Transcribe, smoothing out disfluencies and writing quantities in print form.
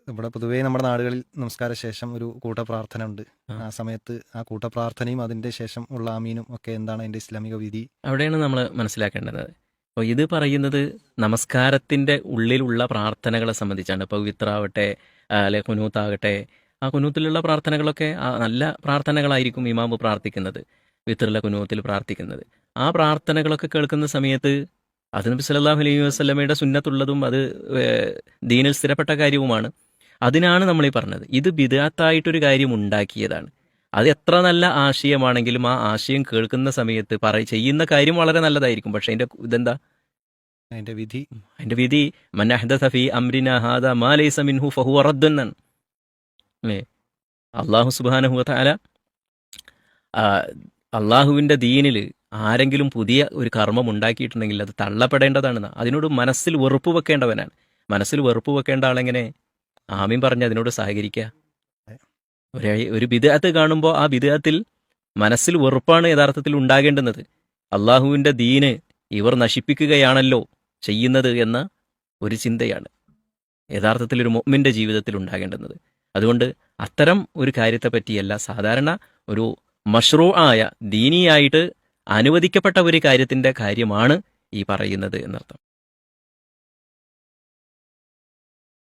ഇവിടെ പൊതുവേ നമ്മുടെ നാടുകളിൽ നമസ്കാര ശേഷം ഒരു കൂട്ടപ്രാർത്ഥന ഉണ്ട്. ആ. ആ സമയത്ത് ആ കൂട്ടപ്രാർത്ഥനയും അതിൻ്റെ ശേഷം ഉള്ള ആമീനും ഒക്കെ എന്താണ് അതിൻ്റെ ഇസ്ലാമിക വിധി? അവിടെയാണ് നമ്മൾ മനസ്സിലാക്കേണ്ടത്. അപ്പോൾ ഇത് പറയുന്നത് നമസ്കാരത്തിൻ്റെ ഉള്ളിലുള്ള പ്രാർത്ഥനകളെ സംബന്ധിച്ചാണ്. ഇപ്പോൾ വിത്രാവട്ടെ, അല്ലെ കുനൂത്താകട്ടെ, ആ കുനൂത്തിലുള്ള പ്രാർത്ഥനകളൊക്കെ നല്ല പ്രാർത്ഥനകളായിരിക്കും ഇമാമ് പ്രാർത്ഥിക്കുന്നത്, വിത്രിലെ കുനൂത്തിൽ പ്രാർത്ഥിക്കുന്നത്. ആ പ്രാർത്ഥനകളൊക്കെ കേൾക്കുന്ന സമയത്ത് അത് നബി സല്ലല്ലാഹു അലൈഹി വസല്ലമയുടെ സുന്നത്തുള്ളതും അത് ദീനിൽ സ്ഥിരപ്പെട്ട കാര്യവുമാണ്. അതിനാണ് നമ്മളീ പറഞ്ഞത്. ഇത് ബിദ്അത്തായിട്ടൊരു കാര്യം ഉണ്ടാക്കിയതാണ്. അത് എത്ര നല്ല ആശയമാണെങ്കിലും ആ ആശയം കേൾക്കുന്ന സമയത്ത് ചെയ്യുന്ന കാര്യം വളരെ നല്ലതായിരിക്കും. പക്ഷെ ഇതെന്താ അതിൻ്റെ വിധി? അതിന്റെ വിധി മൻ അഹ്ദസ ഫീ അംരിനാ ഹാദാ മാ ലൈസ മിൻഹു ഫഹുവ റദ്ദുൻ എന്നാണ്. അല്ലേ? അല്ലാഹു സുബ്ഹാനഹു വ തആല അള്ളാഹുവിൻ്റെ ദീനിൽ ആരെങ്കിലും പുതിയ ഒരു കർമ്മം ഉണ്ടാക്കിയിട്ടുണ്ടെങ്കിൽ അത് തള്ളപ്പെടേണ്ടതാണെന്ന്, അതിനോട് മനസ്സിൽ വെറുപ്പ് വെക്കേണ്ടവനാണ്. മനസ്സിൽ വെറുപ്പ് വെക്കേണ്ട ആളെങ്ങനെ ആമീൻ പറഞ്ഞ് അതിനോട് സഹകരിക്കുക? ഒരു ബിദ്അത്ത് കാണുമ്പോൾ ആ ബിദ്അത്തിൽ മനസ്സിൽ വെറുപ്പാണ് യഥാർത്ഥത്തിൽ ഉണ്ടാകേണ്ടുന്നത്. അള്ളാഹുവിൻ്റെ ദീന് ഇവർ നശിപ്പിക്കുകയാണല്ലോ ചെയ്യുന്നത് എന്ന ഒരു ചിന്തയാണ് യഥാർത്ഥത്തിൽ ഒരു മുഅ്മിന്റെ ജീവിതത്തിൽ ഉണ്ടാകേണ്ടുന്നത്. അതുകൊണ്ട് അത്തരം ഒരു കാര്യത്തെ പറ്റിയല്ല, സാധാരണ ഒരു മശ്റൂ ആയ ദീനിയായിട്ട് അനുവദിക്കപ്പെട്ട ഒരു കാര്യത്തിൻ്റെ കാര്യമാണ് ഈ പറയുന്നത് എന്നർത്ഥം.